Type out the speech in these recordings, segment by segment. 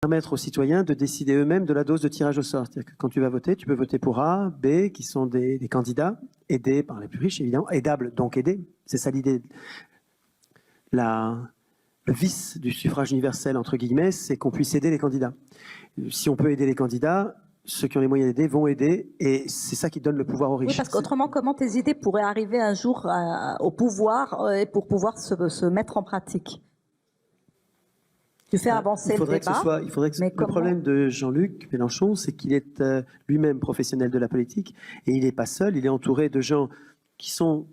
permettre aux citoyens de décider eux-mêmes de la dose de tirage au sort. C'est-à-dire que quand tu vas voter, tu peux voter pour A, B, qui sont des candidats aidés par les plus riches, évidemment, aidables, donc aidés. C'est ça l'idée. Le vice du suffrage universel, entre guillemets, c'est qu'on puisse aider les candidats. Si on peut aider les candidats, ceux qui ont les moyens d'aider vont aider, et c'est ça qui donne le pouvoir aux riches. Oui, parce qu'autrement, comment tes idées pourraient arriver un jour au pouvoir et pour pouvoir se mettre en pratique? Tu fais avancer le débat. Il faudrait que le problème de Jean-Luc Mélenchon, c'est qu'il est lui-même professionnel de la politique, et il n'est pas seul, il est entouré de gens qui sont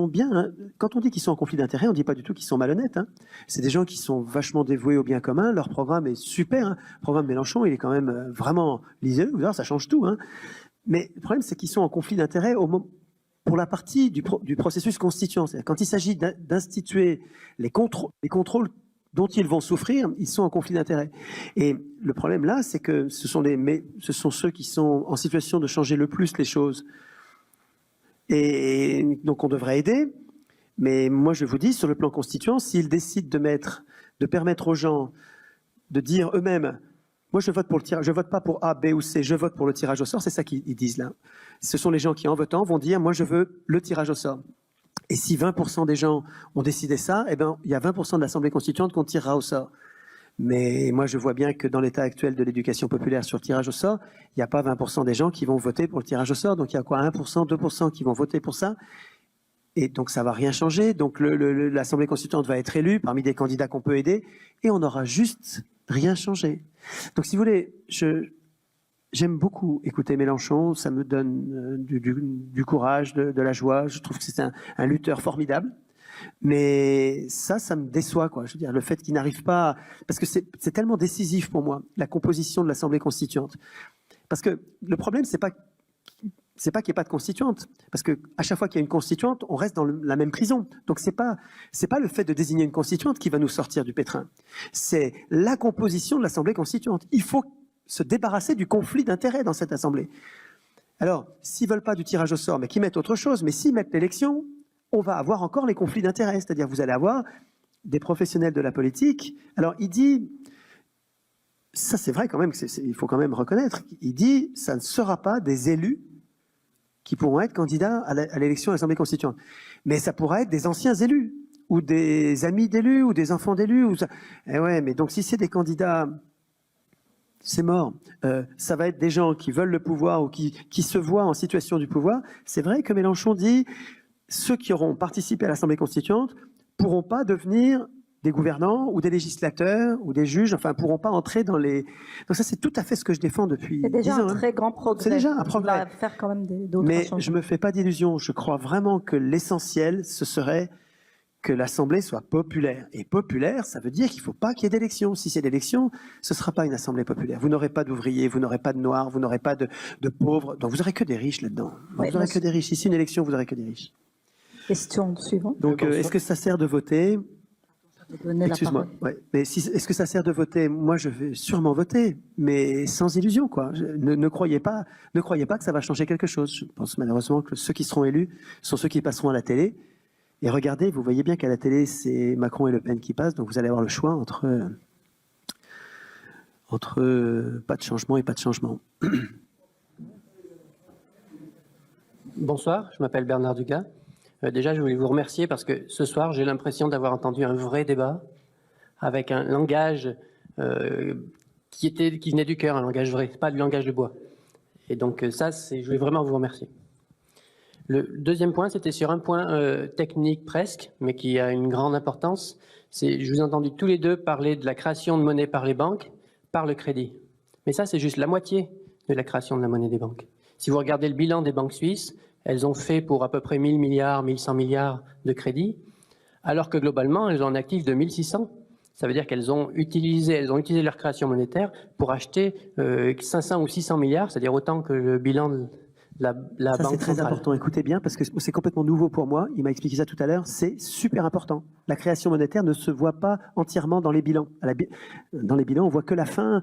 bien. Hein. Quand on dit qu'ils sont en conflit d'intérêts, on ne dit pas du tout qu'ils sont malhonnêtes. Hein. C'est des gens qui sont vachement dévoués au bien commun. Leur programme est super. Hein. Le programme Mélenchon, il est quand même vraiment lisez-le, vous verrez, ça change tout. Hein. Mais le problème, c'est qu'ils sont en conflit d'intérêts pour la partie du processus constituant. C'est-à-dire quand il s'agit d'instituer les contrôles dont ils vont souffrir, ils sont en conflit d'intérêts. Et le problème là, c'est que ce sont ceux qui sont en situation de changer le plus les choses. Et donc on devrait aider, mais moi je vous dis, sur le plan constituant, s'ils décident de permettre aux gens de dire eux-mêmes, moi je vote pour le tirage, je vote pas pour A, B ou C, je vote pour le tirage au sort, c'est ça qu'ils disent là. Ce sont les gens qui en votant vont dire, moi je veux le tirage au sort. Et si 20% des gens ont décidé ça, eh ben il y a 20% de l'Assemblée constituante qu'on tirera au sort. Mais moi, je vois bien que dans l'état actuel de l'éducation populaire sur le tirage au sort, il n'y a pas 20% des gens qui vont voter pour le tirage au sort. Donc, il y a quoi, 1%, 2% qui vont voter pour ça. Et donc, ça ne va rien changer. Donc, l'Assemblée constituante va être élue parmi des candidats qu'on peut aider. Et on n'aura juste rien changé. Donc, si vous voulez, j'aime beaucoup écouter Mélenchon. Ça me donne du courage, de la joie. Je trouve que c'est un lutteur formidable. Mais ça me déçoit, quoi. Je veux dire, le fait qu'il n'arrive pas, parce que c'est tellement décisif pour moi, la composition de l'Assemblée constituante. Parce que le problème, c'est pas qu'il n'y ait pas de constituante, parce que à chaque fois qu'il y a une constituante, on reste dans la même prison. Donc c'est pas le fait de désigner une constituante qui va nous sortir du pétrin. C'est la composition de l'Assemblée constituante. Il faut se débarrasser du conflit d'intérêts dans cette Assemblée. Alors, s'ils veulent pas du tirage au sort, mais qu'ils mettent autre chose, mais s'ils mettent l'élection, on va avoir encore les conflits d'intérêts. C'est-à-dire vous allez avoir des professionnels de la politique. Alors il dit, ça c'est vrai quand même, il faut quand même reconnaître, il dit ça ne sera pas des élus qui pourront être candidats à l'élection à l'Assemblée constituante. Mais ça pourra être des anciens élus, ou des amis d'élus, ou des enfants d'élus. Eh ouais, mais donc si c'est des candidats, c'est mort. Ça va être des gens qui veulent le pouvoir ou qui se voient en situation du pouvoir. C'est vrai que Mélenchon dit, ceux qui auront participé à l'Assemblée constituante ne pourront pas devenir des gouvernants ou des législateurs ou des juges, enfin, ne pourront pas entrer dans les... Donc ça, c'est tout à fait ce que je défends depuis 10 ans. C'est déjà un très grand progrès. C'est déjà un progrès. On va faire quand même d'autres Mais changements. je ne me fais pas d'illusions. Je crois vraiment que l'essentiel, ce serait que l'Assemblée soit populaire. Et populaire, ça veut dire qu'il ne faut pas qu'il y ait d'élection. Si c'est d'élection, ce ne sera pas une Assemblée populaire. Vous n'aurez pas d'ouvriers, vous n'aurez pas de noirs, vous n'aurez pas de pauvres. Donc vous n'aurez que des riches là-dedans. Vous n'aurez que des riches. Si c'est une élection, vous n'aurez que des riches. Question suivante. Donc, est-ce que ça sert de voter? Excuse-moi. Ouais. Mais est-ce que ça sert de voter? Moi, je vais sûrement voter, mais sans illusion, quoi. Ne croyez pas que ça va changer quelque chose. Je pense malheureusement que ceux qui seront élus sont ceux qui passeront à la télé. Et regardez, vous voyez bien qu'à la télé, c'est Macron et Le Pen qui passent, donc vous allez avoir le choix entre pas de changement et pas de changement. Bonsoir, je m'appelle Bernard Dugas. Déjà, je voulais vous remercier parce que ce soir, j'ai l'impression d'avoir entendu un vrai débat avec un langage qui venait du cœur, un langage vrai, pas du langage de bois. Et donc ça, je voulais vraiment vous remercier. Le deuxième point, c'était sur un point technique presque, mais qui a une grande importance. Je vous ai entendu tous les deux parler de la création de monnaie par les banques, par le crédit. Mais ça, c'est juste la moitié de la création de la monnaie des banques. Si vous regardez le bilan des banques suisses, elles ont fait pour à peu près 1000 milliards, 1100 milliards de crédits, alors que globalement, elles ont un actif de 1600. Ça veut dire qu'elles ont utilisé leur création monétaire pour acheter 500 ou 600 milliards, c'est-à-dire autant que le bilan de la banque c'est très centrale. important. Écoutez bien, parce que c'est complètement nouveau pour moi. Il m'a expliqué ça tout à l'heure. C'est super important. La création monétaire ne se voit pas entièrement dans les bilans. Dans les bilans, on voit que la fin.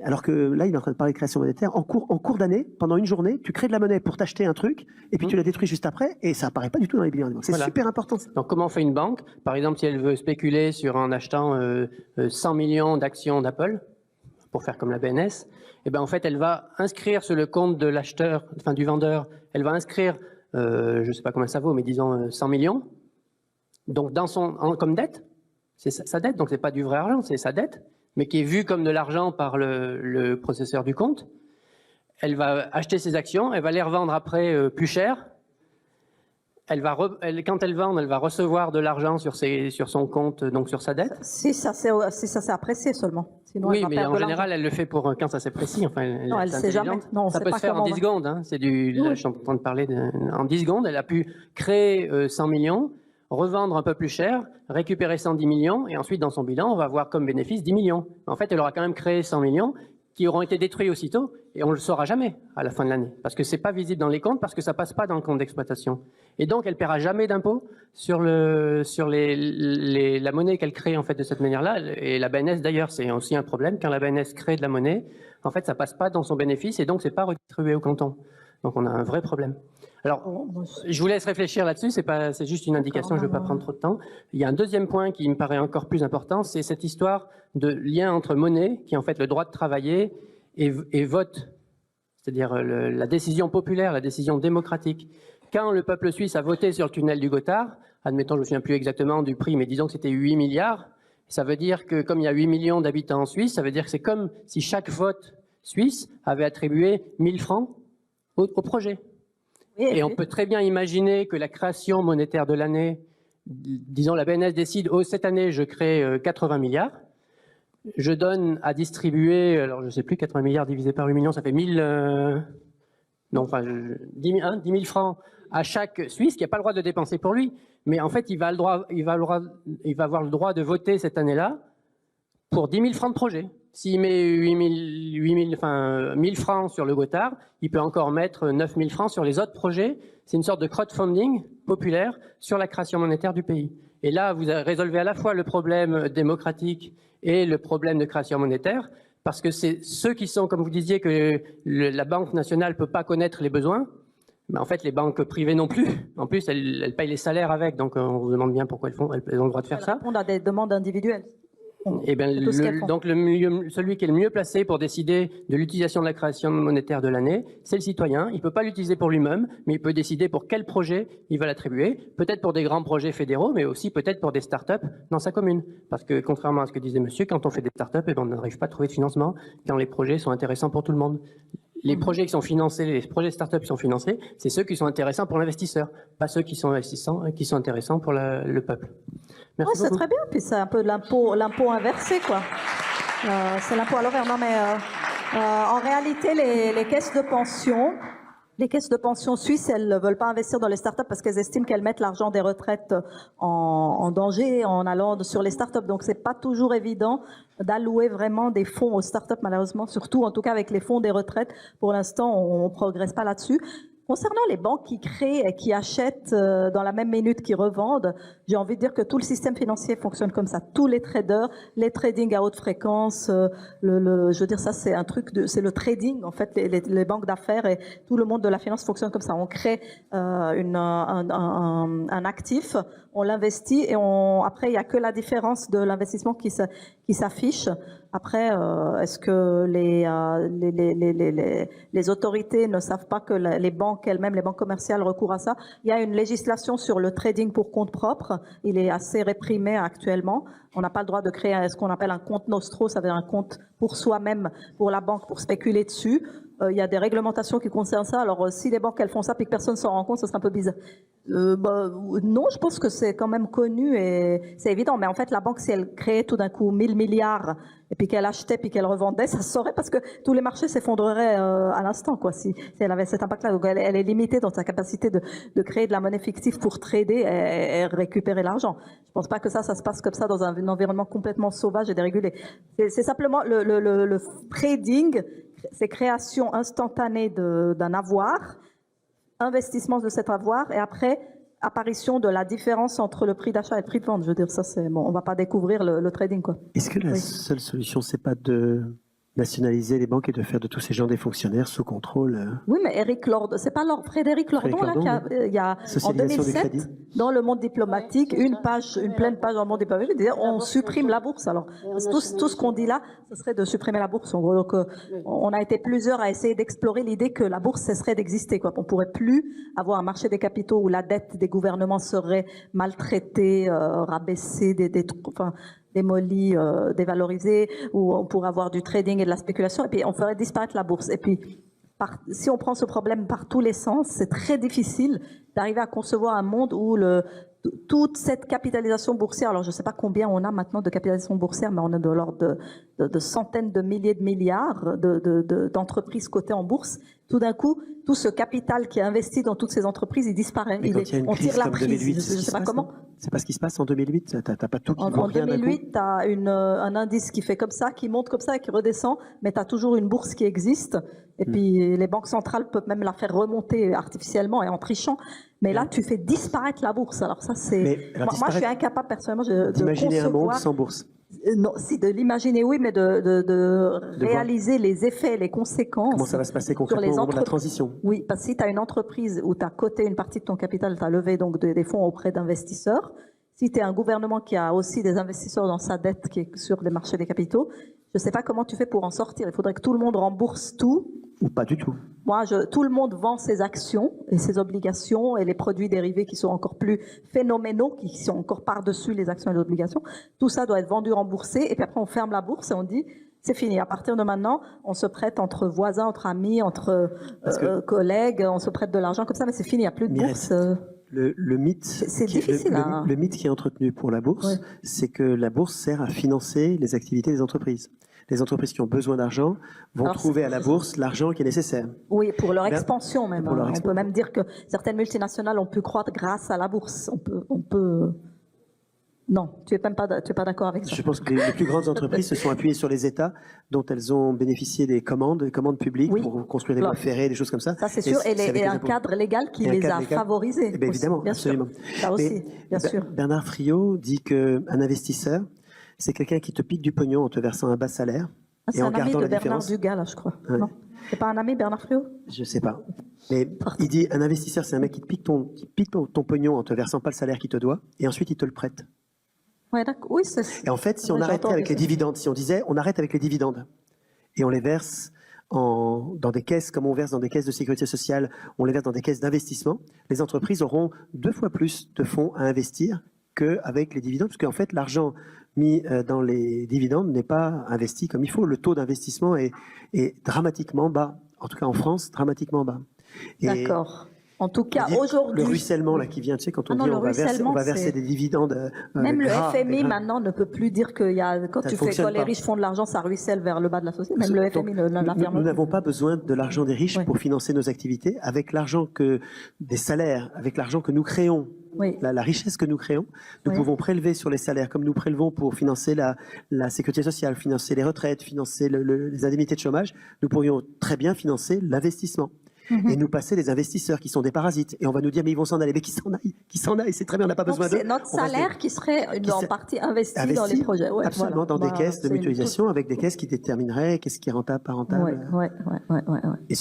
Alors que là, il est en train de parler de création monétaire. En cours d'année, pendant une journée, tu crées de la monnaie pour t'acheter un truc, et puis tu la détruis juste après, et ça apparaît pas du tout dans les bilans. C'est super important. Donc, comment fait une banque? Par exemple, si elle veut spéculer en achetant 100 millions d'actions d'Apple, pour faire comme la BNS, et ben en fait, elle va inscrire sur le compte de l'acheteur, enfin du vendeur, elle va inscrire, je ne sais pas combien ça vaut, mais disons 100 millions, donc comme dette, c'est sa dette, donc c'est pas du vrai argent, c'est sa dette, mais qui est vue comme de l'argent par le processeur du compte. Elle va acheter ses actions, elle va les revendre après plus cher. Quand elle vend, elle va recevoir de l'argent sur son compte, donc sur sa dette. Si ça s'est apprécié seulement. Sinon, Oui, mais en général, elle le fait pour quand ça s'apprécie. Enfin, non, elle ne sait jamais. Non, ça peut se faire en 10 secondes. Hein. Là, je suis en train de parler en 10 secondes. Elle a pu créer 100 millions, revendre un peu plus cher, récupérer 110 millions, et ensuite, dans son bilan, on va avoir comme bénéfice 10 millions. En fait, elle aura quand même créé 100 millions qui auront été détruits aussitôt, et on ne le saura jamais à la fin de l'année, parce que c'est pas visible dans les comptes, parce que ça passe pas dans le compte d'exploitation. Et donc, elle paiera jamais d'impôt sur la monnaie qu'elle crée en fait de cette manière-là. Et la BNS d'ailleurs, c'est aussi un problème quand la BNS crée de la monnaie, en fait, ça passe pas dans son bénéfice, et donc c'est pas redistribué au canton. Donc, on a un vrai problème. Alors, je vous laisse réfléchir là-dessus, c'est juste une indication, je ne veux pas prendre trop de temps. Il y a un deuxième point qui me paraît encore plus important, c'est cette histoire de lien entre monnaie, qui est en fait le droit de travailler, et vote, c'est-à-dire la décision populaire, la décision démocratique. Quand le peuple suisse a voté sur le tunnel du Gothard, admettons, je ne me souviens plus exactement du prix, mais disons que c'était 8 milliards, ça veut dire que comme il y a 8 millions d'habitants en Suisse, ça veut dire que c'est comme si chaque vote suisse avait attribué 1000 francs au projet. Et on peut très bien imaginer que la création monétaire de l'année, disons la BNS décide, cette année je crée 80 milliards, je donne à distribuer, alors je ne sais plus, 80 milliards divisé par 8 millions, ça fait 10 000 francs à chaque Suisse qui n'a pas le droit de dépenser pour lui, mais en fait il va avoir le droit de voter cette année-là pour 10 000 francs de projet. S'il met 1000 francs sur le Gothard, il peut encore mettre 9 000 francs sur les autres projets. C'est une sorte de crowdfunding populaire sur la création monétaire du pays. Et là, vous résolvez à la fois le problème démocratique et le problème de création monétaire, parce que c'est ceux qui sont, comme vous disiez, que la Banque nationale ne peut pas connaître les besoins. Mais en fait, les banques privées non plus. En plus, elles payent les salaires avec, donc on vous demande bien pourquoi elles ont le droit de faire ça. Elles répondent à des demandes individuelles. Eh bien, celui qui est le mieux placé pour décider de l'utilisation de la création monétaire de l'année, c'est le citoyen. Il ne peut pas l'utiliser pour lui-même, mais il peut décider pour quel projet il va l'attribuer. Peut-être pour des grands projets fédéraux, mais aussi peut-être pour des start-up dans sa commune. Parce que contrairement à ce que disait monsieur, quand on fait des start-up, on n'arrive pas à trouver de financement quand les projets sont intéressants pour tout le monde. Les projets qui sont financés, les projets start-up qui sont financés, c'est ceux qui sont intéressants pour l'investisseur, pas ceux qui sont intéressants pour le peuple. Merci beaucoup. C'est très bien, puis c'est un peu de l'impôt inversé, quoi. C'est l'impôt à l'envers. Non, mais en réalité, les caisses de pension suisses, elles ne veulent pas investir dans les startups parce qu'elles estiment qu'elles mettent l'argent des retraites en danger en allant sur les startups. Donc, c'est pas toujours évident d'allouer vraiment des fonds aux startups, malheureusement, surtout en tout cas avec les fonds des retraites. Pour l'instant, on progresse pas là-dessus. Concernant les banques qui créent et qui achètent dans la même minute qu'ils revendent, j'ai envie de dire que tout le système financier fonctionne comme ça. Tous les traders, les trading à haute fréquence, je veux dire ça c'est un truc c'est le trading en fait. Les banques d'affaires et tout le monde de la finance fonctionne comme ça. On crée un actif, on l'investit et après il y a que la différence de l'investissement qui s'affiche. Après, est-ce que les autorités ne savent pas que les banques elles-mêmes, les banques commerciales recourent à ça? Il y a une législation sur le trading pour compte propre. Il est assez réprimé actuellement. On n'a pas le droit de créer ce qu'on appelle un compte nostro, ça veut dire un compte pour soi-même, pour la banque, pour spéculer dessus. Il y a des réglementations qui concernent ça. Alors, si les banques elles font ça puis que personne s'en rend compte, ça serait un peu bizarre. Non, je pense que c'est quand même connu et c'est évident. Mais en fait, la banque, si elle créait tout d'un coup 1000 milliards et puis qu'elle achetait puis qu'elle revendait, ça se saurait parce que tous les marchés s'effondreraient à l'instant, quoi. Si elle avait cet impact-là, donc elle est limitée dans sa capacité de créer de la monnaie fictive pour trader et récupérer l'argent. Je pense pas que ça se passe comme ça dans un environnement complètement sauvage et dérégulé. C'est simplement le trading. C'est création instantanée d'un avoir, investissement de cet avoir et après apparition de la différence entre le prix d'achat et le prix de vente. Je veux dire, ça c'est bon, on va pas découvrir le trading, quoi. Est-ce que la seule solution, c'est pas de nationaliser les banques et de faire de tous ces gens des fonctionnaires sous contrôle. Oui, mais Éric Lordon, c'est pas Frédéric Lordon, Frédéric là, Lordon, il y a en Socialisation du 2007, crédit. dans le monde diplomatique, une pleine page dans le monde diplomatique, disait on supprime la bourse. Alors, tout ce qu'on dit là, ce serait de supprimer la bourse, en gros. Donc, on a été plusieurs à essayer d'explorer l'idée que la bourse cesserait d'exister, quoi. On pourrait plus avoir un marché des capitaux où la dette des gouvernements serait maltraitée, rabaissée, démolie, dévalorisée, où on pourrait avoir du trading et de la spéculation, et puis on ferait disparaître la bourse. Et puis, si on prend ce problème par tous les sens, c'est très difficile d'arriver à concevoir un monde où toute cette capitalisation boursière, alors je ne sais pas combien on a maintenant de capitalisation boursière, mais on est de l'ordre de centaines de milliers de milliards d'entreprises cotées en bourse. Tout d'un coup, tout ce capital qui est investi dans toutes ces entreprises, il disparaît. On tire la prise. 2008, Je ne sais pas comment. C'est pas ce qui se passe en 2008. T'as pas tout qui En 2008, tu as un indice qui fait comme ça, qui monte comme ça et qui redescend, mais tu as toujours une bourse qui existe. Et puis les banques centrales peuvent même la faire remonter artificiellement et en trichant. Mais là, tu fais disparaître la bourse. Alors ça, c'est... Moi, je suis incapable personnellement d'imaginer un monde sans bourse. Non, si de l'imaginer, oui, mais de réaliser les effets, les conséquences. Comment ça va se passer concrètement au moment de la transition? Oui, parce que si tu as une entreprise où tu as coté une partie de ton capital, tu as levé donc des fonds auprès d'investisseurs. Si tu es un gouvernement qui a aussi des investisseurs dans sa dette qui est sur les marchés des capitaux, je ne sais pas comment tu fais pour en sortir. Il faudrait que tout le monde rembourse tout. Ou pas du tout. Moi, tout le monde vend ses actions et ses obligations et les produits dérivés qui sont encore plus phénoménaux, qui sont encore par-dessus les actions et les obligations. Tout ça doit être vendu, remboursé, et puis après on ferme la bourse et on dit c'est fini. À partir de maintenant, on se prête entre voisins, entre amis, entre collègues, on se prête de l'argent comme ça, mais c'est fini, il n'y a plus de bourse. Le mythe, c'est difficile. Le mythe qui est entretenu pour la bourse, c'est que la bourse sert à financer les activités des entreprises. Les entreprises qui ont besoin d'argent vont trouver à la bourse l'argent qui est nécessaire. Oui, pour leur expansion même. On peut même dire que certaines multinationales ont pu croître grâce à la bourse. On peut... Non, tu n'es pas d'accord avec ça. Je pense que les plus grandes entreprises se sont appuyées sur les États dont elles ont bénéficié des commandes publiques pour construire des voies ferrées, des choses comme ça. Ça c'est sûr, et un cadre légal qui les a favorisés. Bien évidemment, bien absolument. Sûr. Ça aussi, bien sûr. Bernard Friot dit qu'un investisseur, c'est quelqu'un qui te pique du pognon en te versant un bas salaire. C'est un ami de Bernard Dugas, là, je crois. Ouais. Non, c'est pas un ami, Bernard Friot? Je sais pas. Mais il dit, un investisseur, c'est un mec qui te pique ton pognon en te versant pas le salaire qu'il te doit, et ensuite il te le prête. Ouais, d'accord. Oui, et en fait, si on arrêtait avec les dividendes, si on disait, on arrête avec les dividendes, et on les verse dans des caisses, comme on verse dans des caisses de sécurité sociale, on les verse dans des caisses d'investissement, les entreprises auront 2 fois plus de fonds à investir qu'avec les dividendes, parce qu'en fait, l'argent mis dans les dividendes n'est pas investi comme il faut. Le taux d'investissement est dramatiquement bas, en tout cas en France, dramatiquement bas. D'accord. En tout cas, aujourd'hui... Le ruissellement là, qui vient, tu sais, quand on dit on va verser des dividendes... Même le FMI, maintenant, ne peut plus dire que quand les riches font de l'argent, ça ruisselle vers le bas de la société. Même le FMI ne l'affirme pas. Nous n'avons pas besoin de l'argent des riches pour financer nos activités. Avec l'argent des salaires, avec l'argent que nous créons, la richesse que nous créons, nous pouvons prélever sur les salaires, comme nous prélevons pour financer la sécurité sociale, financer les retraites, financer les indemnités de chômage. Nous pourrions très bien financer l'investissement. Et nous passer des investisseurs qui sont des parasites. Et on va nous dire, mais ils vont s'en aller. Mais qui s'en aillent, c'est très bien, on n'a pas besoin d'eux. C'est notre salaire qui serait en partie investi dans les projets. Ouais, absolument, dans des caisses de mutualisation, avec des caisses qui détermineraient qu'est-ce qui est rentable, pas rentable. Et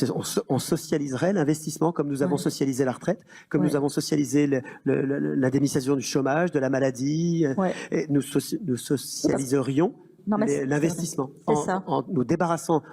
on socialiserait l'investissement comme nous avons socialisé la retraite, comme nous avons socialisé l'indemnisation du chômage, de la maladie. Et nous socialiserions l'investissement en nous débarrassant.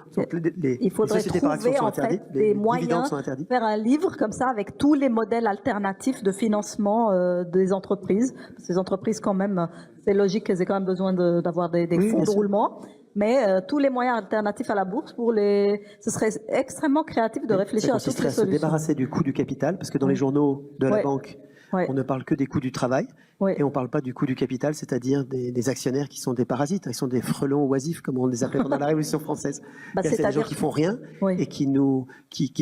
Il faudrait trouver en fait des moyens de faire un livre comme ça avec tous les modèles alternatifs de financement des entreprises. Ces entreprises quand même, c'est logique qu'elles aient quand même besoin d'avoir des fonds de roulement. Mais tous les moyens alternatifs à la bourse, ce serait extrêmement créatif de réfléchir à toutes les solutions. Se débarrasser du coût du capital, parce que dans les journaux de la banque, on ne parle que des coûts du travail. Et on ne parle pas du coût du capital, c'est-à-dire des actionnaires qui sont des parasites, ils sont des frelons oisifs, comme on les appelait pendant la Révolution française. C'est des gens qui font rien et qui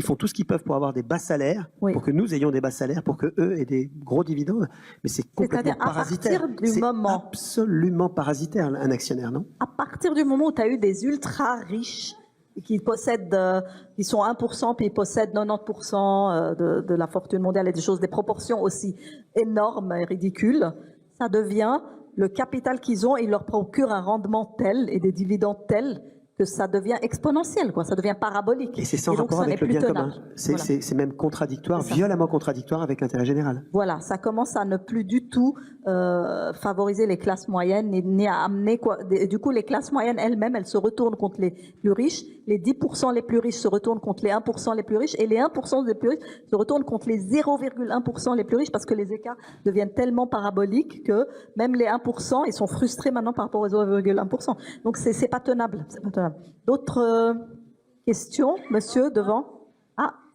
font tout ce qu'ils peuvent pour avoir des bas salaires, pour que nous ayons des bas salaires, pour que eux aient des gros dividendes. Mais c'est complètement parasitaire. C'est absolument parasitaire, un actionnaire, non? À partir du moment où tu as eu des ultra riches qui sont 1%, puis ils possèdent 90% de la fortune mondiale et des proportions aussi énormes et ridicules, ça devient le capital qu'ils ont, il leur procure un rendement tel et des dividendes tels que ça devient exponentiel, quoi. Ça devient parabolique. Et c'est sans donc, rapport ça avec n'est le plus bien tenable. commun. Voilà. C'est même contradictoire, C'est ça. violemment contradictoire avec l'intérêt général. Voilà, ça commence à ne plus du tout favoriser les classes moyennes, ni à amener quoi. Du coup, les classes moyennes elles-mêmes, elles se retournent contre les plus riches. Les 10% les plus riches se retournent contre les 1% les plus riches, et les 1% les plus riches se retournent contre les 0,1% les plus riches, parce que les écarts deviennent tellement paraboliques que même les 1%, ils sont frustrés maintenant par rapport aux 0,1%. Donc c'est pas tenable. C'est pas tenable. D'autres questions, monsieur, devant?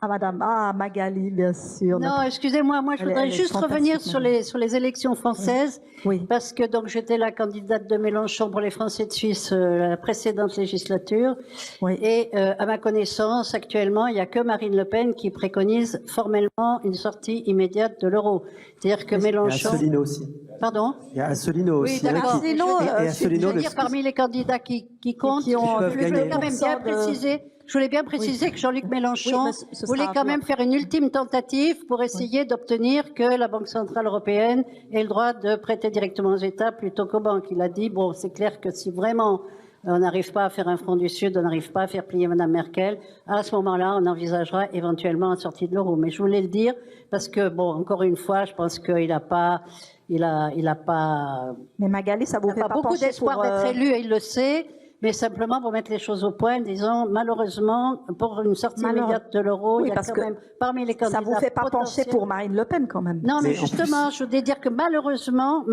Ah, madame. Ah, Magali, bien sûr. Non, excusez-moi, moi je Elle est- voudrais elle est juste fantastique, revenir sur les élections françaises, Oui. parce que donc j'étais la candidate de Mélenchon pour les Français de Suisse la précédente législature, Oui. et à ma connaissance, actuellement, il n'y a que Marine Le Pen qui préconise formellement une sortie immédiate de l'euro. C'est-à-dire que Il y a Mélenchon... Asselineau aussi. Pardon? Il y a Asselineau Oui, aussi. hein, d'accord. qui- Asselineau, et Je Asselineau, veux dire, parmi les candidats qui comptent, qui ont peuvent je voulais gagner. quand même bien 2% de- préciser. Je voulais bien préciser que Jean-Luc Mélenchon Oui, mais ce voulait sera quand un même peu faire une ultime tentative pour essayer d'obtenir que la Banque Centrale Européenne ait le droit de prêter directement aux États plutôt qu'aux banques. Il a dit, bon, c'est clair que si vraiment on n'arrive pas à faire un front du Sud, on n'arrive pas à faire plier Mme Merkel, à ce moment-là, on envisagera éventuellement une sortie de l'euro. Mais je voulais le dire parce que, bon, encore une fois, je pense qu'il n'a pas... Il a pas Mais Magali, ça vous fait pas pas beaucoup pencher d'espoir pour, d'être élu, et il le sait, mais simplement pour mettre les choses au point, disons, malheureusement, pour une sortie immédiate de l'euro, Oui, il y a parce quand que même, parmi les candidats ça vous fait pas pencher potentiels- pour Marine Le Pen quand même. Non, mais Mais en justement, je voudrais dire que malheureusement,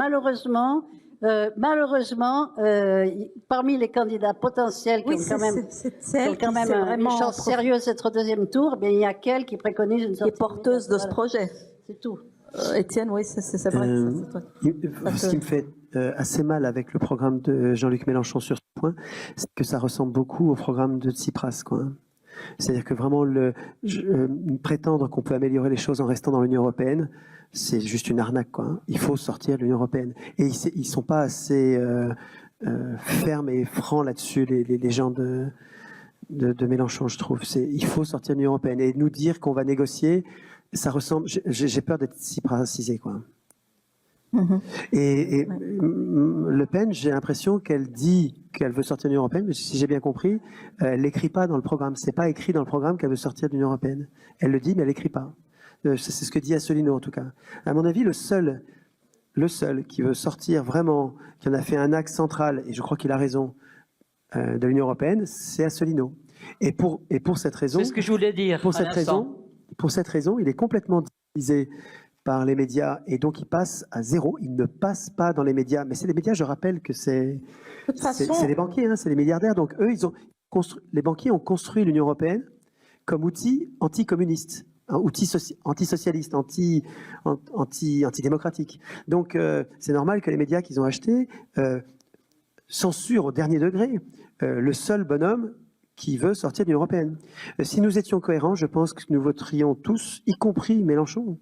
parmi les candidats potentiels qui Oui, ont quand même, c'est qui ont celle quand qui même s'est une vraiment chance sérieuse d'être au deuxième tour, eh bien, il y a qu'elle qui préconise une qui sortie est porteuse de ce immédiate. projet. C'est tout. Étienne, oui, c'est vrai. Ce qui me fait assez mal avec le programme de Jean-Luc Mélenchon sur ce point, c'est que ça ressemble beaucoup au programme de Tsipras, quoi. C'est-à-dire que vraiment, prétendre qu'on peut améliorer les choses en restant dans l'Union européenne, c'est juste une arnaque, quoi. Il faut sortir de l'Union européenne. Et ils sont pas assez fermes et francs là-dessus, les gens de Mélenchon, je trouve. Il faut sortir de l'Union européenne. Et nous dire qu'on va négocier, ça ressemble. J'ai peur d'être Tsiprasisé, quoi. Et Le Pen, j'ai l'impression qu'elle dit qu'elle veut sortir de l'Union européenne, mais si j'ai bien compris, elle l'écrit pas dans le programme. C'est pas écrit dans le programme qu'elle veut sortir de l'Union européenne. Elle le dit, mais elle l'écrit pas. C'est ce que dit Asselineau, en tout cas. À mon avis, le seul qui veut sortir vraiment, qui en a fait un axe central, et je crois qu'il a raison, de l'Union européenne, c'est Asselineau. Et pour cette raison, C'est ce que je voulais dire. pour cette raison, il est complètement divisé par les médias, et donc il passe à zéro. Il ne passe pas dans les médias. Mais c'est les médias, je rappelle que c'est les banquiers, hein, c'est les milliardaires. Donc eux, les banquiers ont construit l'Union européenne comme outil anticommuniste, un outil antisocialiste, antidémocratique. Donc c'est normal que les médias qu'ils ont achetés censurent au dernier degré le seul bonhomme qui veut sortir de l'Union européenne. Si nous étions cohérents, je pense que nous voterions tous, y compris Mélenchon.